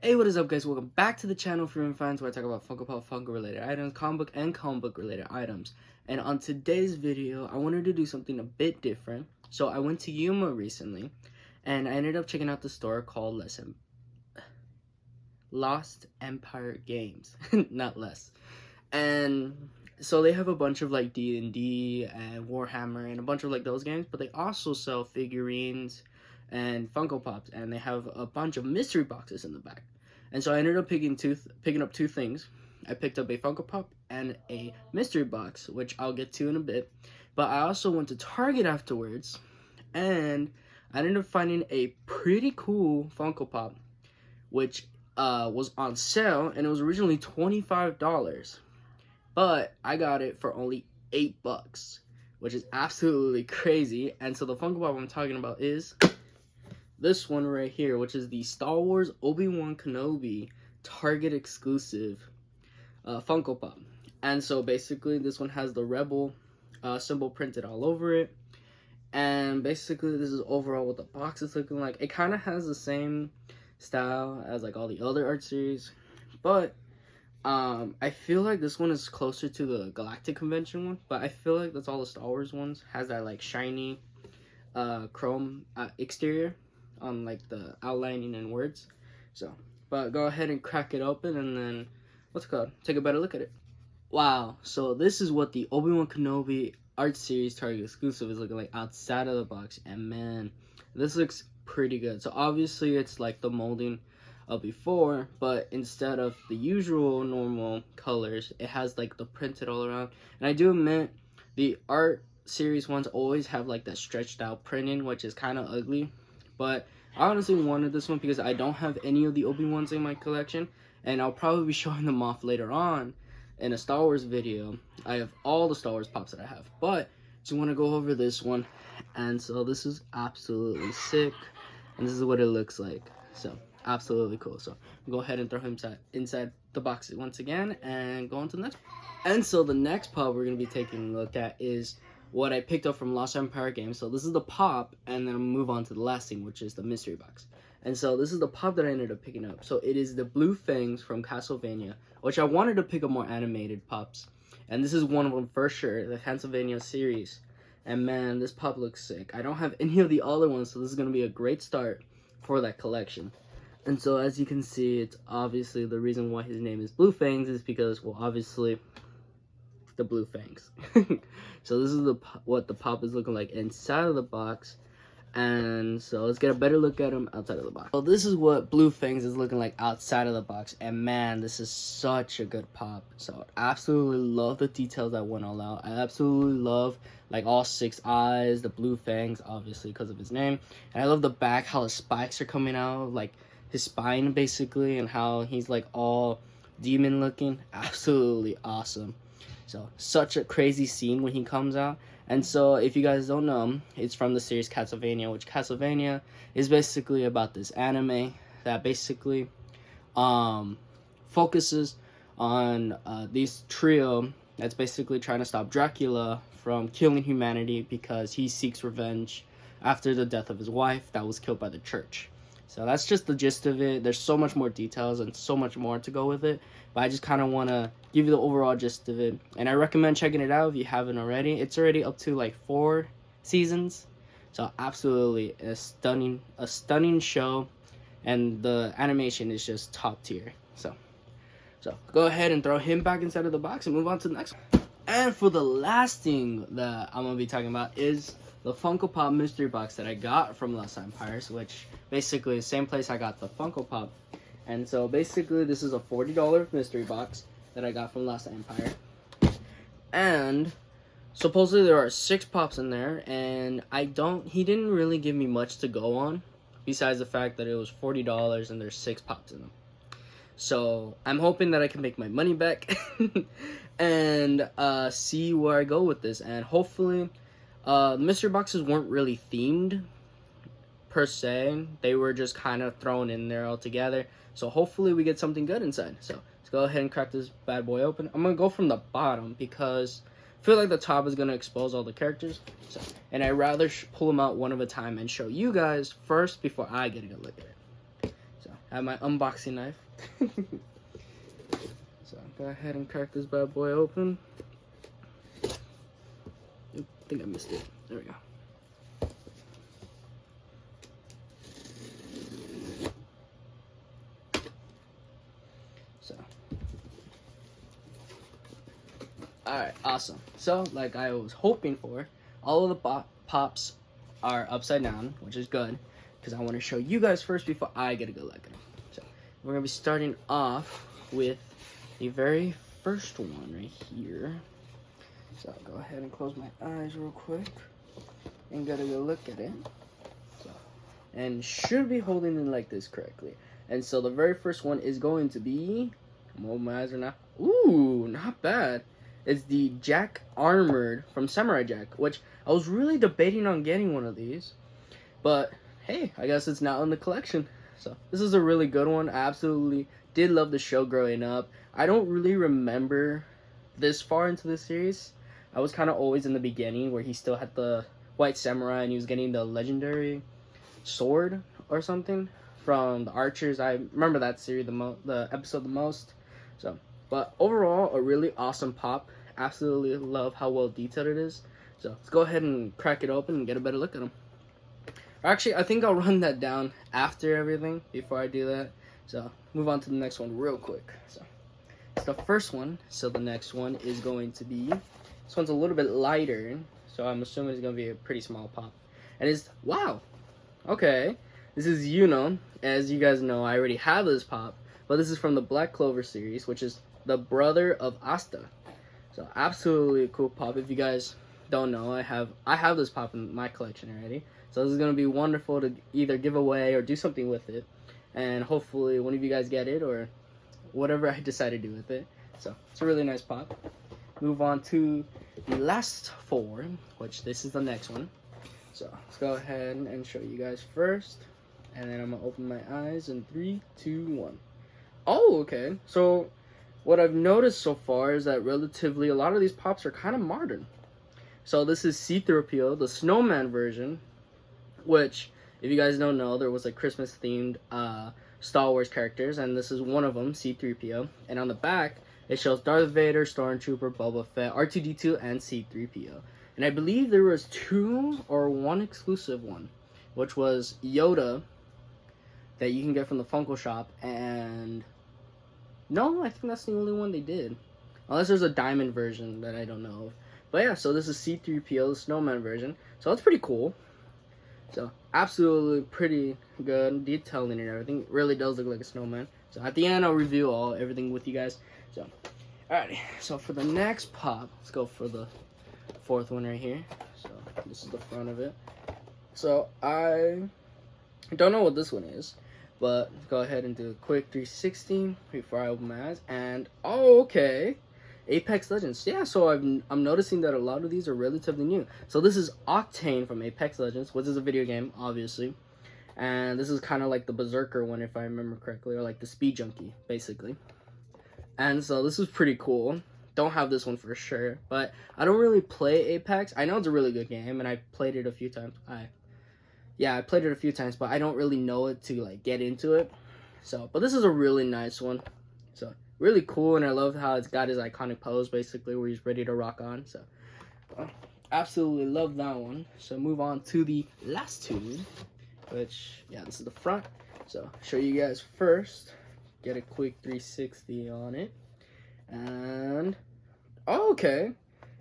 Hey, what is up, guys? Welcome back to the channel for fans, where I talk about Funko Pop, Funko related items, comic book related items. And on today's video, I wanted to do something a bit different. So I went to Yuma recently, and I ended up checking out the store called Lost Empire Games, not less. And so they have a bunch of like D&D and Warhammer and a bunch of like those games, but they also sell figurines and Funko Pops, and they have a bunch of mystery boxes in the back. And so I ended up picking up two things. I picked up a Funko Pop and a mystery box, which I'll get to in a bit. But I also went to Target afterwards, and I ended up finding a pretty cool Funko Pop, which was on sale, and it was originally $25. But I got it for only $8, which is absolutely crazy. And so the Funko Pop I'm talking about is this one right here, which is the Star Wars Obi-Wan Kenobi Target exclusive Funko Pop. And so basically this one has the Rebel symbol printed all over it. And basically this is overall what the box is looking like. It kind of has the same style as like all the other art series, but I feel like this one is closer to the Galactic Convention one, but I feel like that's all the Star Wars ones has that like shiny chrome exterior on like the outlining and words. So, but go ahead and crack it open, and then what's it called? Take a better look at it. Wow, so this is what the Obi-Wan Kenobi art series Target exclusive is looking like outside of the box, and man, this looks pretty good. So obviously it's like the molding of before, but instead of the usual normal colors, it has like the printed all around. And I do admit the art series ones always have like that stretched out printing, which is kind of ugly, but I honestly wanted this one because I don't have any of the Obi-Wans in my collection, and I'll probably be showing them off later on in a Star Wars video. I have all the Star Wars pops that I have, but just want to go over this one. And so this is absolutely sick, and this is what it looks like. So absolutely cool. So go ahead and throw him inside the box once again and go on to the next. And so the next pop we're going to be taking a look at is what I picked up from Lost Empire Games. So this is the pop, and then I'll move on to the last thing, which is the mystery box. And so this is the pop that I ended up picking up. So it is the Blue Fangs from Castlevania, which I wanted to pick up more animated pops, and this is one of them for sure, the Castlevania series. And man, this pop looks sick. I don't have any of the other ones, so this is going to be a great start for that collection. And so as you can see, it's obviously the reason why his name is Blue Fangs is because, well, obviously the Blue Fangs. So this is what the pop is looking like inside of the box. And so let's get a better look at him outside of the box. So this is what Blue Fangs is looking like outside of the box, and man, this is such a good pop. So I absolutely love the details that went all out. I absolutely love like all 6 eyes, the Blue Fangs, obviously because of his name. And I love the back, how the spikes are coming out, like his spine basically, and how he's like all demon looking. Absolutely awesome. So such a crazy scene when he comes out. And so if you guys don't know, it's from the series Castlevania, which Castlevania is basically about this anime that basically focuses on this trio that's basically trying to stop Dracula from killing humanity because he seeks revenge after the death of his wife that was killed by the church. So that's just the gist of it. There's so much more details and so much more to go with it, but I just kind of want to give you the overall gist of it. And I recommend checking it out if you haven't already. It's already up to like 4 seasons. So absolutely a stunning show, and the animation is just top tier. So go ahead and throw him back inside of the box and move on to the next one. And for the last thing that I'm going to be talking about is the Funko Pop mystery box that I got from Lost Empires, which basically is the same place I got the Funko Pop. And so basically this is a $40 mystery box that I got from Lost Empire. And supposedly there are 6 pops in there, and he didn't really give me much to go on besides the fact that it was $40 and there's 6 pops in them. So I'm hoping that I can make my money back and see where I go with this. And hopefully the mystery boxes weren't really themed per se. They were just kind of thrown in there all together. So hopefully we get something good inside. So let's go ahead and crack this bad boy open. I'm going to go from the bottom because I feel like the top is going to expose all the characters. So, and I'd rather pull them out one at a time and show you guys first before I get a good look at it. So I have my unboxing knife. So go ahead and crack this bad boy open. I think I missed it. There we go. So, alright, awesome. So, like I was hoping for, all of the pops are upside down, which is good, because I want to show you guys first before I get a good look at them. So, we're going to be starting off with the very first one right here. So, I'll go ahead and close my eyes real quick and get a good look at it. So, and should be holding it like this correctly. And so, the very first one is going to be, I'm holding my eyes right now. Ooh, not bad. It's the Jack Armored from Samurai Jack, which I was really debating on getting one of these. But, hey, I guess it's now in the collection. So, this is a really good one. I absolutely did love the show growing up. I don't really remember this far into the series. I was kind of always in the beginning where he still had the white samurai and he was getting the legendary sword or something from the Archers. I remember that series, the episode the most. So, but overall, a really awesome pop. Absolutely love how well detailed it is. So let's go ahead and crack it open and get a better look at them. Actually, I think I'll run that down after everything before I do that. So move on to the next one real quick. So it's the first one. So the next one is going to be, this one's a little bit lighter. So I'm assuming it's going to be a pretty small pop. And it's, wow, okay. This is Yuno. As you guys know, I already have this pop. But this is from the Black Clover series, which is the brother of Asta. So absolutely a cool pop. If you guys don't know, I have this pop in my collection already. So this is going to be wonderful to either give away or do something with it. And hopefully one of you guys get it or whatever I decide to do with it. So it's a really nice pop. Move on to the last four, which this is the next one. So let's go ahead and show you guys first. And then I'm going to open my eyes in 3, 2, 1. Oh, okay. So what I've noticed so far is that relatively a lot of these pops are kind of modern. So this is C-3PO, the Snowman version, which, if you guys don't know, there was a Christmas-themed Star Wars characters, and this is one of them, C-3PO. And on the back, it shows Darth Vader, Stormtrooper, Boba Fett, R2-D2, and C-3PO. And I believe there was 2 or 1 exclusive one, which was Yoda, that you can get from the Funko Shop, and no, I think that's the only one they did. Unless there's a diamond version that I don't know of. But yeah, so this is C-3PO, the Snowman version. So that's pretty cool. So absolutely pretty good detailing and everything. It really does look like a snowman. So at the end, I'll review everything with you guys. So, alrighty. So for the next pop, let's go for the fourth one right here. So this is the front of it. So I don't know what this one is. But let's go ahead and do a quick 360 before I open my eyes. And, oh, okay. Apex Legends. Yeah, so I'm noticing that a lot of these are relatively new. So this is Octane from Apex Legends, which is a video game, obviously. And this is kind of like the Berserker one, if I remember correctly. Or like the Speed Junkie, basically. And so this is pretty cool. Don't have this one for sure. But I don't really play Apex. I know it's a really good game, and I played it a few times. I played it a few times, but I don't really know it to like get into it. So, but this is a really nice one. So, really cool, and I love how it's got his iconic pose, basically, where he's ready to rock on. So, absolutely love that one. So, move on to the last two, which, yeah, this is the front. So, show you guys first. Get a quick 360 on it. And, oh, okay.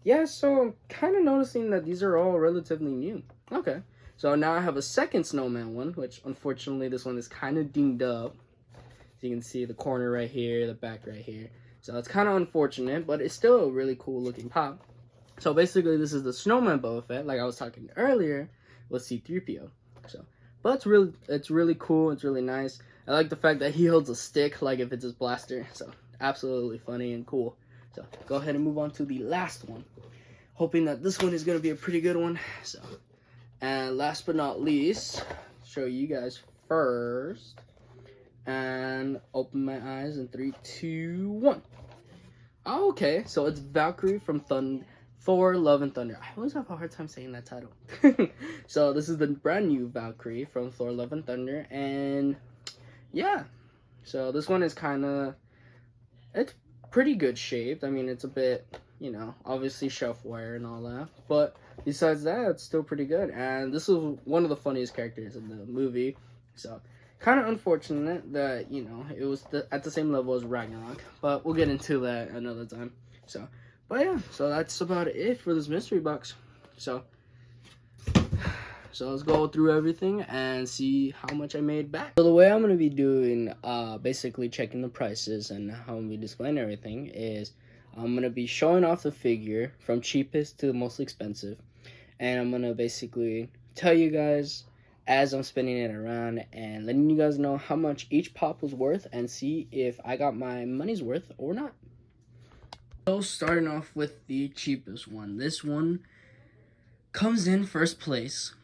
Yeah, so I'm kind of noticing that these are all relatively new. Okay. So now I have a second snowman one, which unfortunately this one is kind of dinged up. So you can see the corner right here, the back right here. So it's kind of unfortunate, but it's still a really cool looking pop. So basically this is the Snowman Boba Fett, like I was talking earlier, with C-3PO. So, but it's really cool, it's really nice. I like the fact that he holds a stick like if it's his blaster. So absolutely funny and cool. So go ahead and move on to the last one. Hoping that this one is going to be a pretty good one. So. And last but not least, show you guys first. And open my eyes in 3, 2, 1. Oh, okay, so it's Valkyrie from Thor, Love and Thunder. I always have a hard time saying that title. So this is the brand new Valkyrie from Thor, Love and Thunder. And yeah, So this one is it's pretty good shaped. I mean, it's a bit, obviously shelf wear and all that. But besides that, it's still pretty good. And this is one of the funniest characters in the movie. So kind of unfortunate that, it was at the same level as Ragnarok. But we'll get into that another time. But yeah, so that's about it for this mystery box. So let's go through everything and see how much I made back. So the way I'm going to be doing, basically checking the prices and how I'm going to be displaying everything is I'm going to be showing off the figure from cheapest to the most expensive. And I'm going to basically tell you guys as I'm spinning it around and letting you guys know how much each pop was worth and see if I got my money's worth or not. So starting off with the cheapest one. This one comes in first place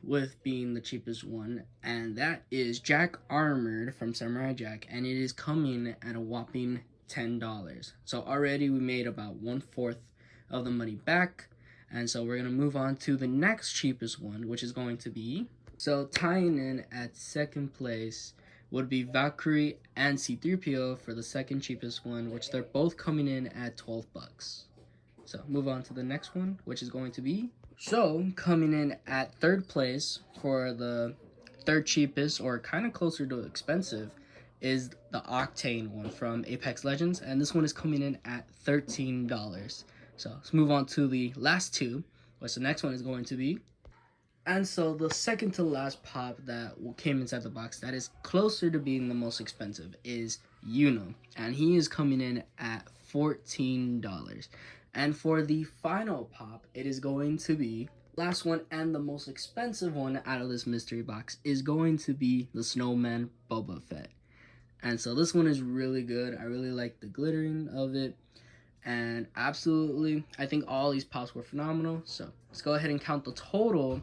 with being the cheapest one, and that is Jack Armored from Samurai Jack, and it is coming at a whopping $10. So already we made about 1/4 of the money back, and so we're gonna move on to the next cheapest one, which is going to be, so tying in at second place would be Valkyrie and C-3PO for the second cheapest one, which they're both coming in at $12. So move on to the next one, which is going to be, so coming in at third place for the third cheapest, or kind of closer to expensive, is the Octane one from Apex Legends, and this one is coming in at $13. So let's move on to the last two, which the next one is going to be. And so the second to last pop that came inside the box that is closer to being the most expensive is Yuno, and he is coming in at $14. And for the final pop, it is going to be, last one and the most expensive one out of this mystery box is going to be the Snowman Boba Fett. And so this one is really good. I really like the glittering of it. And absolutely, I think all these pops were phenomenal. So let's go ahead and count the total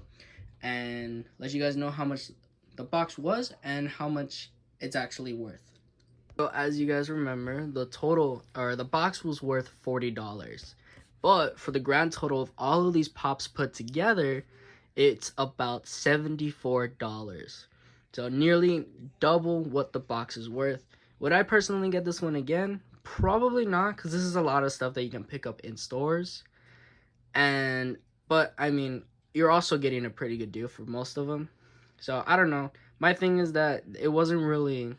and let you guys know how much the box was and how much it's actually worth. So as you guys remember, the box was worth $40. But for the grand total of all of these pops put together, it's about $74. So nearly double what the box is worth. Would I personally get this one again? Probably not, because this is a lot of stuff that you can pick up in stores. But I mean, you're also getting a pretty good deal for most of them. So I don't know. My thing is that it wasn't really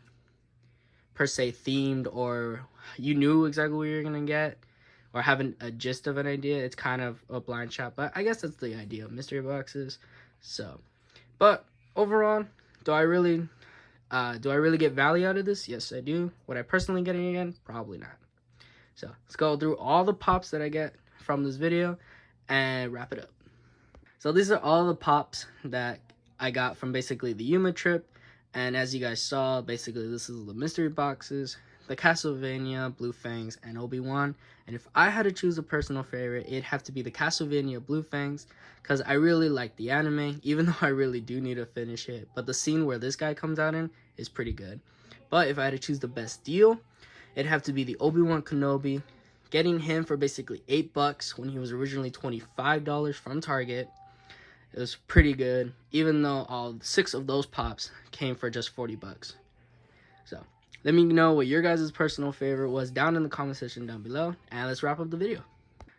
per se themed, or you knew exactly what you're gonna get, or having a gist of an idea. It's kind of a blind shot, but I guess that's the idea of mystery boxes. So, but overall, do I really get value out of this? Yes, I do. Would I personally get it again? Probably not. So let's go through all the pops that I get from this video and wrap it up. So these are all the pops that I got from basically the Yuma trip. And as you guys saw, basically this is the mystery boxes, the Castlevania, Blue Fangs, and Obi-Wan. And if I had to choose a personal favorite, it'd have to be the Castlevania Blue Fangs, because I really like the anime, even though I really do need to finish it. But the scene where this guy comes out in is pretty good. But if I had to choose the best deal, it'd have to be the Obi-Wan Kenobi. Getting him for basically $8 when he was originally $25 from Target. It was pretty good, even though all 6 of those pops came for just $40. So let me know what your guys' personal favorite was down in the comment section down below, and let's wrap up the video.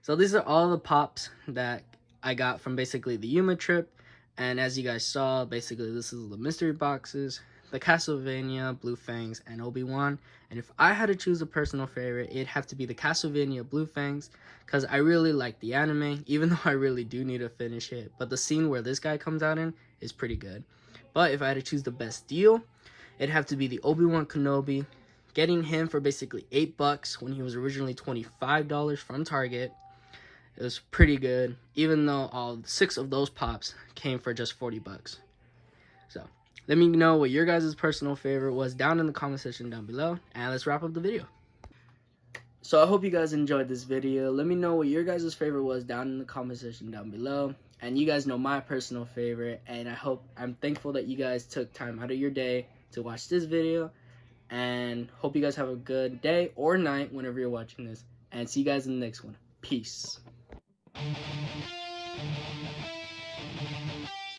So these are all the pops that I got from basically the Yuma trip, and as you guys saw, basically this is the mystery boxes, the Castlevania, Blue Fangs, and Obi-Wan. And if I had to choose a personal favorite, it'd have to be the Castlevania Blue Fangs, because I really like the anime, even though I really do need to finish it. But the scene where this guy comes out in is pretty good. But if I had to choose the best deal, it'd have to be the Obi-Wan Kenobi. Getting him for basically $8 when he was originally $25 from Target. It was pretty good, even though all 6 of those pops came for just $40. So let me know what your guys' personal favorite was down in the comment section down below, and let's wrap up the video. So I hope you guys enjoyed this video. Let me know what your guys' favorite was down in the comment section down below. And you guys know my personal favorite, and I'm thankful that you guys took time out of your day to watch this video, and hope you guys have a good day or night whenever you're watching this, and see you guys in the next one. Peace.